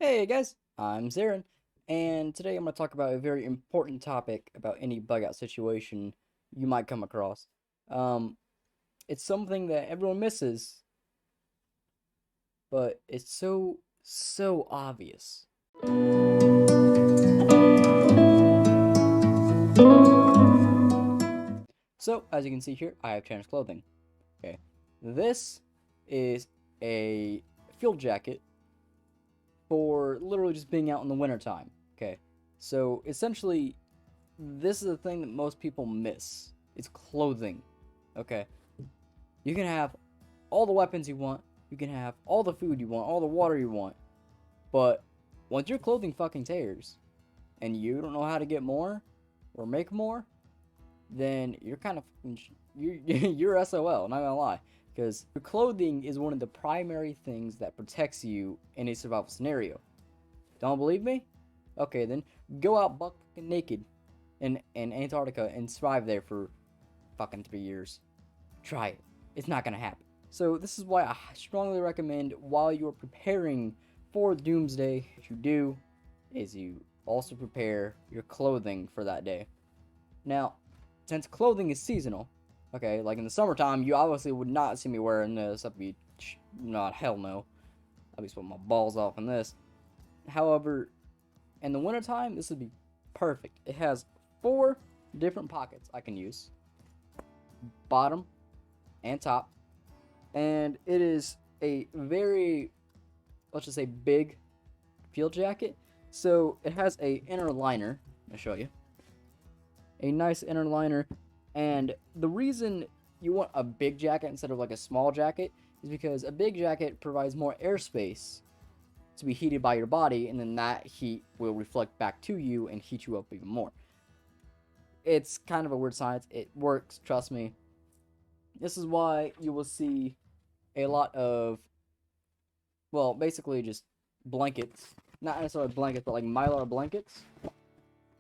Hey guys, I'm Zarin, and today I'm going to talk about a very important topic about any bug out situation you might come across. Um, it's something that everyone misses, but it's so obvious. So, as you can see here, I have changed clothing. Okay, this is a field jacket for literally just being out in the wintertime. Okay, so essentially this is the thing that most people miss. It's clothing. Okay. You can have all the weapons you want, you can have all the food you want, all the water you want, but once your clothing fucking tears and you don't know how to get more or make more, then you're kind of you're SOL, not gonna lie. Because your clothing is one of the primary things that protects you in a survival scenario. Don't believe me? Okay, then go out buck naked in Antarctica and survive there for fucking 3 years. Try it. It's not gonna happen. So this is why I strongly recommend while you're preparing for Doomsday, what you do is you also prepare your clothing for that day. Now, since clothing is seasonal, okay, like in the summertime, you obviously would not see me wearing this. I'd be not hell no. I'd be sweating my balls off in this. However, in the wintertime, this would be perfect. It has 4 different pockets I can use, bottom and top, and it is a very, let's just say, big field jacket. So it has a inner liner. I'll show you a nice inner liner, and the reason you want a big jacket instead of like a small jacket is because a big jacket provides more airspace to be heated by your body, and then that heat will reflect back to you and heat you up even more. It's kind of a weird science. It works, trust me. This is why you will see a lot of, well, basically just blankets. Not necessarily blankets, but like mylar blankets,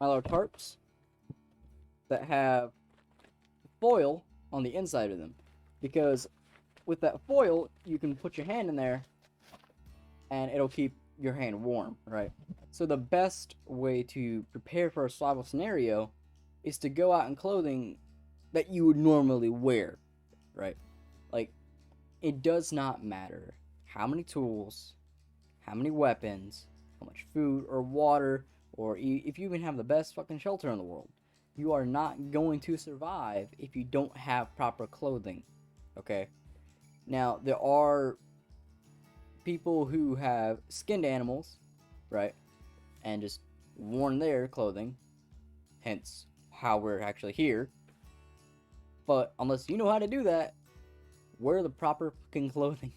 mylar tarps that have foil on the inside of them. Because with that foil, you can put your hand in there and it'll keep your hand warm, right? So the best way to prepare for a survival scenario is to go out in clothing that you would normally wear, right? Like, it does not matter how many tools, how many weapons, how much food or water, or if you even have the best fucking shelter in the world. You are not going to survive if you don't have proper clothing, okay? Now, there are people who have skinned animals, right, and just worn their clothing, hence how we're actually here. But unless you know how to do that, wear the proper fucking clothing.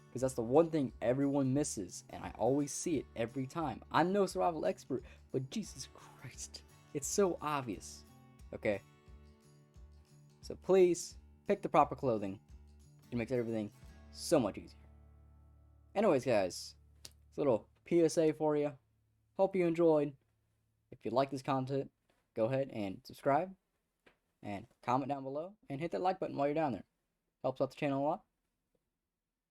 Because that's the one thing everyone misses, and I always see it every time. I'm no survival expert, but Jesus Christ, it's so obvious. Okay? So please, pick the proper clothing. It makes everything so much easier. Anyways, guys, it's a little PSA for you. Hope you enjoyed. If you like this content, go ahead and subscribe and comment down below and hit that like button while you're down there. Helps out the channel a lot.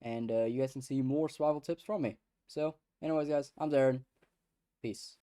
And you guys can see more survival tips from me. So, anyways, guys, I'm Darren. Peace.